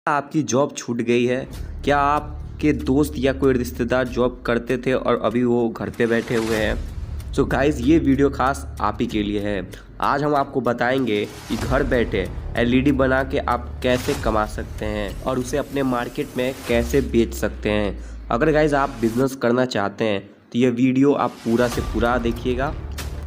आपकी जॉब छूट गई है? क्या आपके दोस्त या कोई रिश्तेदार जॉब करते थे और अभी वो घर पे बैठे हुए हैं? सो गाइज़, ये वीडियो खास आप ही के लिए है। आज हम आपको बताएंगे कि घर बैठे एलईडी बना के आप कैसे कमा सकते हैं और उसे अपने मार्केट में कैसे बेच सकते हैं। अगर गाइज़ आप बिज़नेस करना चाहते हैं तो ये वीडियो आप पूरा से पूरा देखिएगा,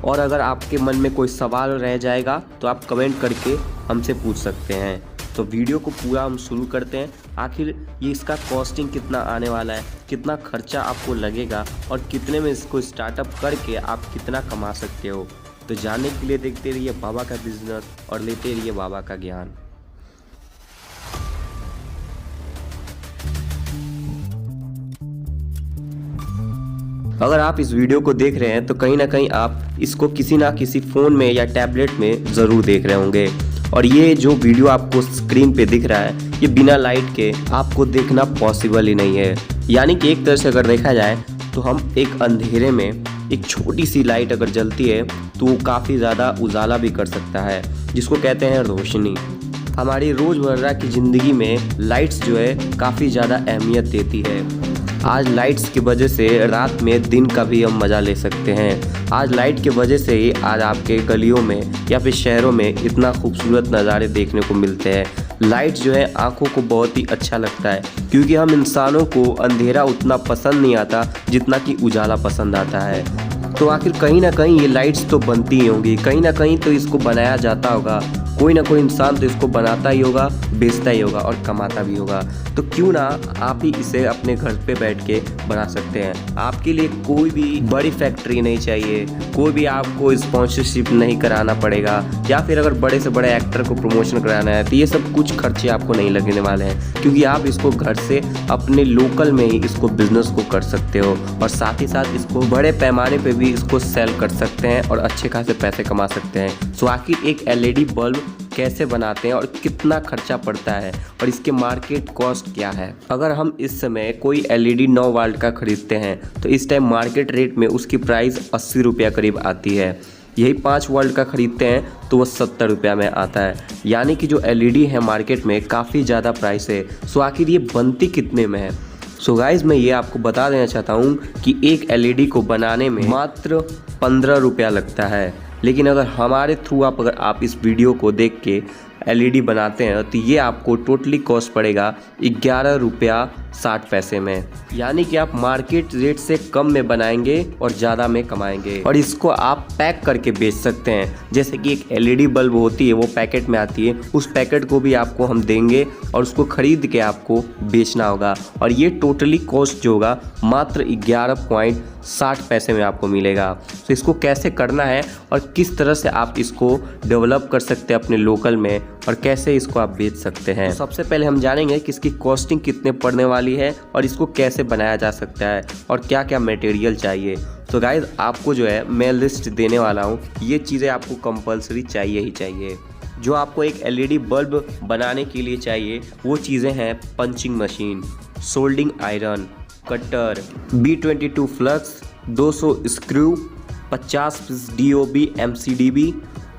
और अगर आपके मन में कोई सवाल रह जाएगा तो आप कमेंट करके हमसे पूछ सकते हैं। तो वीडियो को पूरा हम शुरू करते हैं। आखिर ये इसका कॉस्टिंग कितना आने वाला है, कितना खर्चा आपको लगेगा और कितने में इसको स्टार्टअप करके आप कितना कमा सकते हो। तो जानने के लिए देखते रहिए बाबा का बिजनेस और लेते रहिए बाबा का ज्ञान। अगर आप इस वीडियो को देख रहे हैं तो कहीं ना कहीं आप इसको किसी ना किसी फ़ोन में या टैबलेट में ज़रूर देख रहे होंगे। और ये जो वीडियो आपको स्क्रीन पे दिख रहा है, ये बिना लाइट के आपको देखना पॉसिबल ही नहीं है। यानी कि एक तरह से अगर देखा जाए तो हम एक अंधेरे में एक छोटी सी लाइट अगर जलती है तो वो काफ़ी ज़्यादा उजाला भी कर सकता है, जिसको कहते हैं रोशनी। हमारी रोज़मर्रा की ज़िंदगी में लाइट्स जो है काफ़ी ज़्यादा अहमियत देती है। आज लाइट्स की वजह से रात में दिन का भी हम मज़ा ले सकते हैं। आज लाइट की वजह से ही आज आपके गलियों में या फिर शहरों में इतना खूबसूरत नज़ारे देखने को मिलते हैं। लाइट जो है आँखों को बहुत ही अच्छा लगता है, क्योंकि हम इंसानों को अंधेरा उतना पसंद नहीं आता जितना कि उजाला पसंद आता है। तो आखिर कहीं ना कहीं ये लाइट्स तो बनती ही होंगी, कहीं ना कहीं तो इसको बनाया जाता होगा। कोई ना कोई इंसान तो इसको बनाता ही होगा, बेचता ही होगा और कमाता भी होगा। तो क्यों ना आप ही इसे अपने घर पे बैठ के बना सकते हैं। आपके लिए कोई भी बड़ी फैक्ट्री नहीं चाहिए, कोई भी आपको स्पॉन्सरशिप नहीं कराना पड़ेगा, या फिर अगर बड़े से बड़े एक्टर को प्रमोशन कराना है तो ये सब कुछ खर्चे आपको नहीं लगने वाले हैं, क्योंकि आप इसको घर से अपने लोकल में ही इसको बिजनेस को कर सकते हो और साथ ही साथ इसको बड़े पैमाने पे भी इसको सेल कर सकते हैं और अच्छे खासे पैसे कमा सकते हैं। सो आखिर एक एलईडी बल्ब कैसे बनाते हैं और कितना खर्चा पड़ता है और इसके मार्केट कॉस्ट क्या है। अगर हम इस समय कोई एलईडी 9 वाल्ट का खरीदते हैं तो इस टाइम मार्केट रेट में उसकी प्राइस 80 रुपया करीब आती है। यही 5 वाल्ट का खरीदते हैं तो वो 70 रुपया में आता है। यानी कि जो एलईडी है मार्केट में काफ़ी ज़्यादा प्राइस है। सो आखिर ये बनती कितने में है? सो गाइज़, मैं ये आपको बता देना चाहता हूँ कि एक एलईडी को बनाने में मात्र 15 रुपया लगता है। लेकिन अगर हमारे थ्रू अगर आप इस वीडियो को देख के एलईडी बनाते हैं तो ये आपको टोटली कॉस्ट पड़ेगा 11 रुपया 60 पैसे में। यानी कि आप मार्केट रेट से कम में बनाएंगे और ज़्यादा में कमाएंगे। और इसको आप पैक करके बेच सकते हैं। जैसे कि एक एलईडी बल्ब होती है वो पैकेट में आती है, उस पैकेट को भी आपको हम देंगे और उसको खरीद के आपको बेचना होगा। और ये टोटली कॉस्ट जो होगा मात्र 11.60 पैसे में आपको मिलेगा। तो इसको कैसे करना है और किस तरह से आप इसको डेवलप कर सकते हैं अपने लोकल में और कैसे इसको आप बेच सकते हैं। तो सबसे पहले हम जानेंगे कि इसकी कॉस्टिंग कितने पड़ने वाली है और इसको कैसे बनाया जा सकता है और क्या क्या मटेरियल चाहिए। तो गाइज, आपको जो है मैं लिस्ट देने वाला हूँ, ये चीज़ें आपको कंपलसरी चाहिए ही चाहिए। जो आपको एक एलईडी बल्ब बनाने के लिए चाहिए वो चीज़ें हैं punching machine, soldering iron, cutter, B22 flux, 200 screw, 50 piece DOB MCDB,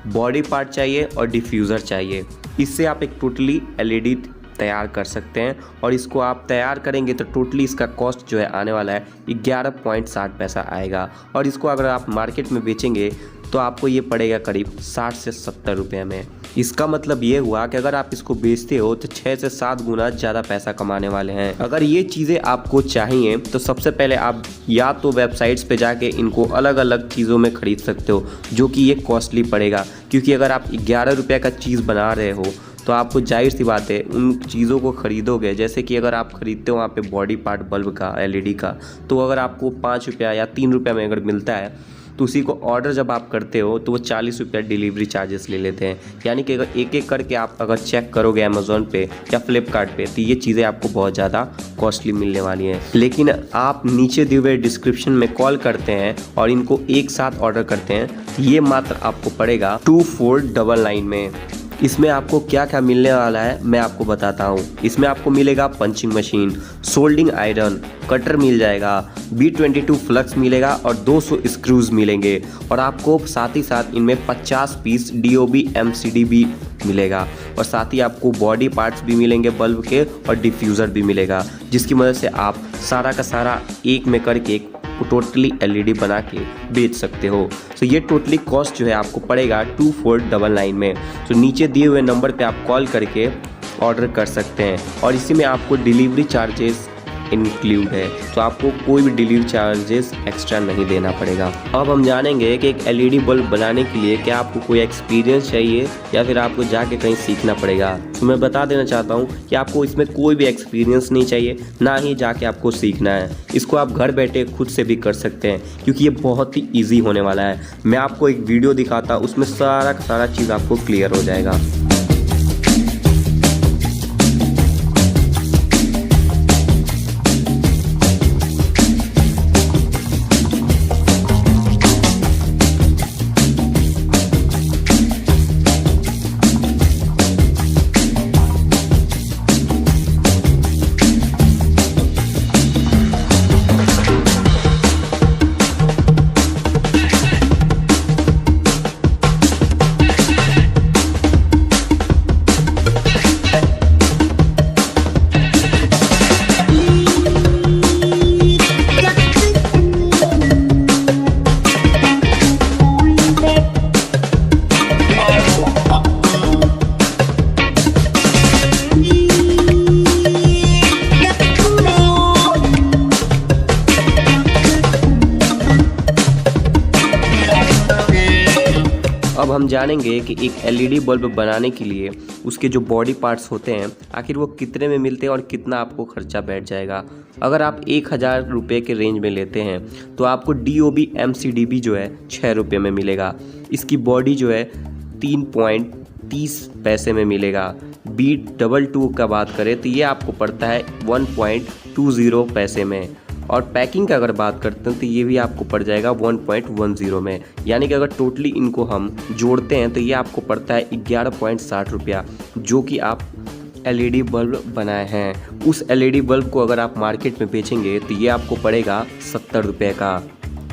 body part चाहिए और डिफ्यूज़र चाहिए। इससे आप एक टोटली एलईडी तैयार कर सकते हैं। और इसको आप तैयार करेंगे तो टोटली इसका कॉस्ट जो है आने वाला है 11.60 पैसा आएगा। और इसको अगर आप मार्केट में बेचेंगे तो आपको ये पड़ेगा करीब 60 से 70 रुपये में। इसका मतलब ये हुआ कि अगर आप इसको बेचते हो तो 6 से 7 गुना ज़्यादा पैसा कमाने वाले हैं। अगर ये चीज़ें आपको चाहिए तो सबसे पहले आप या तो वेबसाइट्स पे जाके इनको अलग अलग चीज़ों में ख़रीद सकते हो, जो कि ये कॉस्टली पड़ेगा। क्योंकि अगर आप 11 रुपये का चीज़ बना रहे हो तो आपको जाहिर सी बात है उन चीज़ों को ख़रीदोगे। जैसे कि अगर आप ख़रीदते हो वहाँ पे बॉडी पार्ट बल्ब का एलईडी का, तो अगर आपको 5 रुपया या 3 रुपया में अगर मिलता है तो उसी को ऑर्डर जब आप करते हो तो वो 40 रुपया डिलीवरी चार्जेस ले लेते हैं। यानी कि अगर एक एक करके आप अगर चेक करोगे अमेज़ॉन पे या फ्लिपकार्ट पे तो ये चीज़ें आपको बहुत ज़्यादा कॉस्टली मिलने वाली हैं। लेकिन आप नीचे दिए हुए डिस्क्रिप्शन में कॉल करते हैं और इनको एक साथ ऑर्डर करते हैं तो ये मात्र आपको पड़ेगा 2499 में। इसमें आपको क्या क्या मिलने वाला है मैं आपको बताता हूँ। इसमें आपको मिलेगा punching machine, soldering iron, cutter मिल जाएगा, B22 फ्लक्स मिलेगा और 200 स्क्रूज मिलेंगे और आपको साथ ही साथ इनमें 50 पीस DOB MCD भी मिलेगा और साथ ही आपको बॉडी पार्ट्स भी मिलेंगे बल्ब के और डिफ्यूज़र भी मिलेगा, जिसकी मदद से आप सारा का सारा एक में करके टोटली LED बना के बेच सकते हो। तो ये टोटली कॉस्ट जो है आपको पड़ेगा 2499 में। तो नीचे दिए हुए नंबर पे आप कॉल करके ऑर्डर कर सकते हैं और इसी में आपको डिलीवरी चार्जेस इंक्लूड है, तो आपको कोई भी डिलीवरी चार्जेस एक्स्ट्रा नहीं देना पड़ेगा। अब हम जानेंगे कि एक LED बल्ब बनाने के लिए क्या आपको कोई एक्सपीरियंस चाहिए या फिर आपको जाके कहीं सीखना पड़ेगा। तो मैं बता देना चाहता हूँ कि आपको इसमें कोई भी एक्सपीरियंस नहीं चाहिए, ना ही जाके आपको सीखना है। इसको आप घर बैठे खुद से भी कर सकते हैं क्योंकि ये बहुत ही ईजी होने वाला है। मैं आपको एक वीडियो दिखाता, उसमें सारा चीज़ आपको क्लियर हो जाएगा। अब हम जानेंगे कि एक LED बल्ब बनाने के लिए उसके जो बॉडी पार्ट्स होते हैं आखिर वो कितने में मिलते हैं और कितना आपको खर्चा बैठ जाएगा। अगर आप 1000 रुपये के रेंज में लेते हैं तो आपको DOB MCD भी जो है 6 रुपये में मिलेगा। इसकी बॉडी जो है 3.30 पैसे में मिलेगा। B22 का बात करें तो ये आपको पड़ता है 1.20 पैसे में और पैकिंग का अगर बात करते हैं तो ये भी आपको पड़ जाएगा 1.10 में। यानी कि अगर टोटली इनको हम जोड़ते हैं तो ये आपको पड़ता है 11.60 रुपया, जो कि आप LED बल्ब बनाए हैं। उस LED बल्ब को अगर आप मार्केट में बेचेंगे तो ये आपको पड़ेगा 70 रुपये का,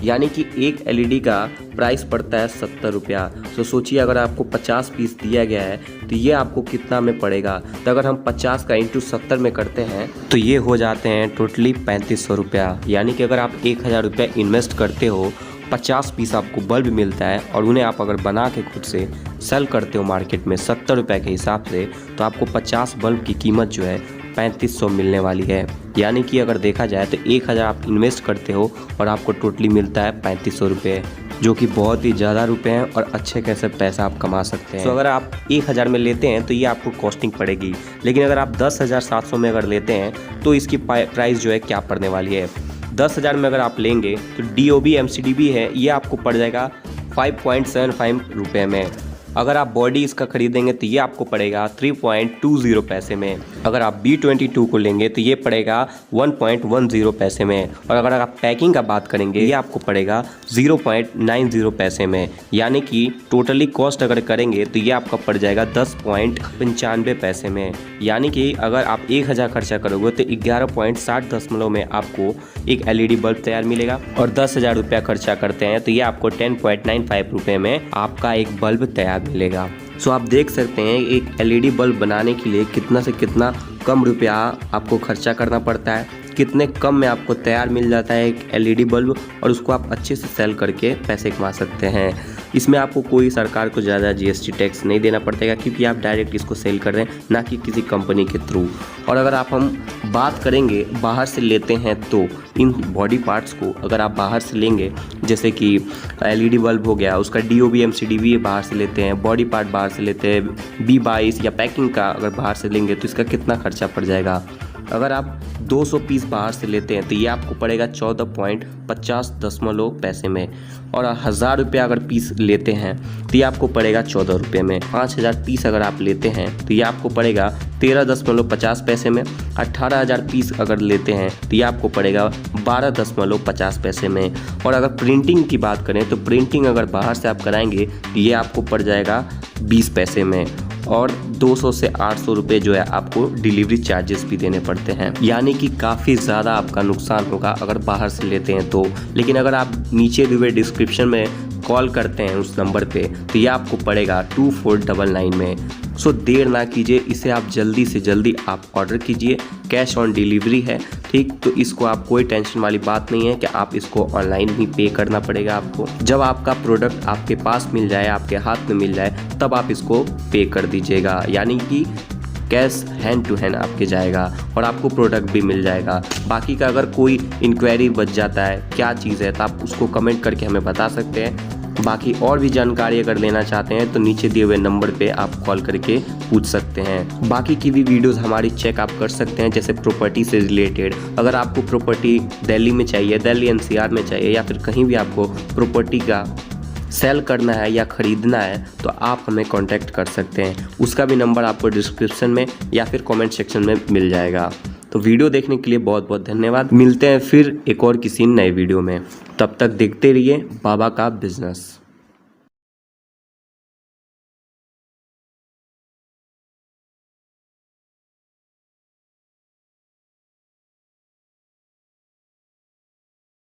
यानी कि एक LED का प्राइस पड़ता है 70 रुपया। तो सोचिए अगर आपको 50 पीस दिया गया है तो ये आपको कितना में पड़ेगा। तो अगर हम 50 का इंटू 70 में करते हैं तो ये हो जाते हैं टोटली 3500 रुपया। यानी कि अगर आप 1000 रुपया इन्वेस्ट करते हो, 50 पीस आपको बल्ब मिलता है और उन्हें आप अगर बना के खुद से सेल करते हो मार्केट में 70 रुपये के हिसाब से, तो आपको 50 बल्ब की कीमत जो है 3500 मिलने वाली है। यानी कि अगर देखा जाए तो 1000 आप इन्वेस्ट करते हो और आपको टोटली मिलता है 3500 रुपये, जो कि बहुत ही ज़्यादा रुपए हैं और अच्छे कैसे पैसा आप कमा सकते हैं। तो अगर आप 1000 में लेते हैं तो ये आपको कॉस्टिंग पड़ेगी, लेकिन अगर आप 10,700 में अगर लेते हैं तो इसकी प्राइस जो है क्या पड़ने वाली है। 10,000 में अगर आप लेंगे तो DOB MCD भी है, ये आपको पड़ जाएगा 5.75 रुपये में। अगर आप बॉडी इसका खरीदेंगे तो ये आपको पड़ेगा 3.20 पैसे में। अगर आप B22 को लेंगे तो ये पड़ेगा 1.10 पैसे में और अगर आप पैकिंग का बात करेंगे ये आपको पड़ेगा 0.90 पैसे में। यानी कि टोटली कॉस्ट अगर करेंगे तो ये आपका पड़ जाएगा 10.95 पैसे में। यानी कि अगर आप 1000 खर्चा करोगे तो 11.60 में आपको एक LED बल्ब तैयार मिलेगा और 10,000 रुपया खर्चा करते हैं तो ये आपको 10.95 रुपये में आपका एक बल्ब तैयार मिलेगा। सो आप देख सकते हैं एक LED बल्ब बनाने के लिए कितना से कितना कम रुपया आपको खर्चा करना पड़ता है, कितने कम में आपको तैयार मिल जाता है एक LED बल्ब और उसको आप अच्छे से सेल करके पैसे कमा सकते हैं। इसमें आपको कोई सरकार को ज़्यादा GST टैक्स नहीं देना पड़ेगा क्योंकि आप डायरेक्ट इसको सेल कर रहे हैं, ना कि किसी कंपनी के थ्रू। और अगर हम बात करेंगे बाहर से लेते हैं तो इन बॉडी पार्ट्स को अगर आप बाहर से लेंगे, जैसे कि LED बल्ब हो गया, उसका DOB MCD भी बाहर से लेते हैं, बॉडी पार्ट बाहर से लेते हैं, B22 या पैकिंग का अगर बाहर से लेंगे तो इसका कितना खर्चा पड़ जाएगा। अगर आप 200 पीस बाहर से लेते हैं तो ये आपको पड़ेगा 14.50 पैसे में और 1000 रुपया अगर पीस लेते हैं तो ये आपको पड़ेगा 14 रुपये में। 5000 पीस अगर आप लेते हैं तो ये आपको पड़ेगा 13.50 पैसे में। 18,000 पीस अगर लेते हैं तो ये आपको पड़ेगा 12.50 पैसे में। और अगर प्रिंटिंग की बात करें तो प्रिंटिंग अगर बाहर से आप कराएंगे तो ये आपको पड़ जाएगा 20 पैसे में। और 200 से 800 रुपये जो है आपको डिलीवरी चार्जेस भी देने पड़ते हैं, यानी कि काफ़ी ज़्यादा आपका नुकसान होगा अगर बाहर से लेते हैं तो। लेकिन अगर आप नीचे दिए हुए डिस्क्रिप्शन में कॉल करते हैं उस नंबर पे तो ये आपको पड़ेगा 2499 में। सो देर ना कीजिए, इसे आप जल्दी से जल्दी आप ऑर्डर कीजिए। कैश ऑन डिलीवरी है, ठीक, तो इसको आप कोई टेंशन वाली बात नहीं है कि आप इसको ऑनलाइन ही पे करना पड़ेगा आपको। जब आपका प्रोडक्ट आपके पास मिल जाए, आपके हाथ में मिल जाए, तब आप इसको पे कर दीजिएगा, यानी कि कैश हैंड टू हैंड आपके जाएगा और आपको प्रोडक्ट भी मिल जाएगा। बाकी का अगर कोई इंक्वायरी बच जाता है क्या चीज़ है तो आप उसको कमेंट करके हमें बता सकते हैं। बाकी और भी जानकारी अगर लेना चाहते हैं तो नीचे दिए हुए नंबर पे आप कॉल करके पूछ सकते हैं। बाकी की भी वीडियोस हमारी चेक आप कर सकते हैं, जैसे प्रॉपर्टी से रिलेटेड। अगर आपको प्रॉपर्टी दिल्ली में चाहिए, दिल्ली NCR में चाहिए, या फिर कहीं भी आपको प्रॉपर्टी का सेल करना है या ख़रीदना है तो आप हमें कांटेक्ट कर सकते हैं। उसका भी नंबर आपको डिस्क्रिप्शन में या फिर कमेंट सेक्शन में मिल जाएगा। तो वीडियो देखने के लिए बहुत बहुत धन्यवाद। मिलते हैं फिर एक और किसी नए वीडियो में, तब तक देखते रहिए बाबा का बिजनेस।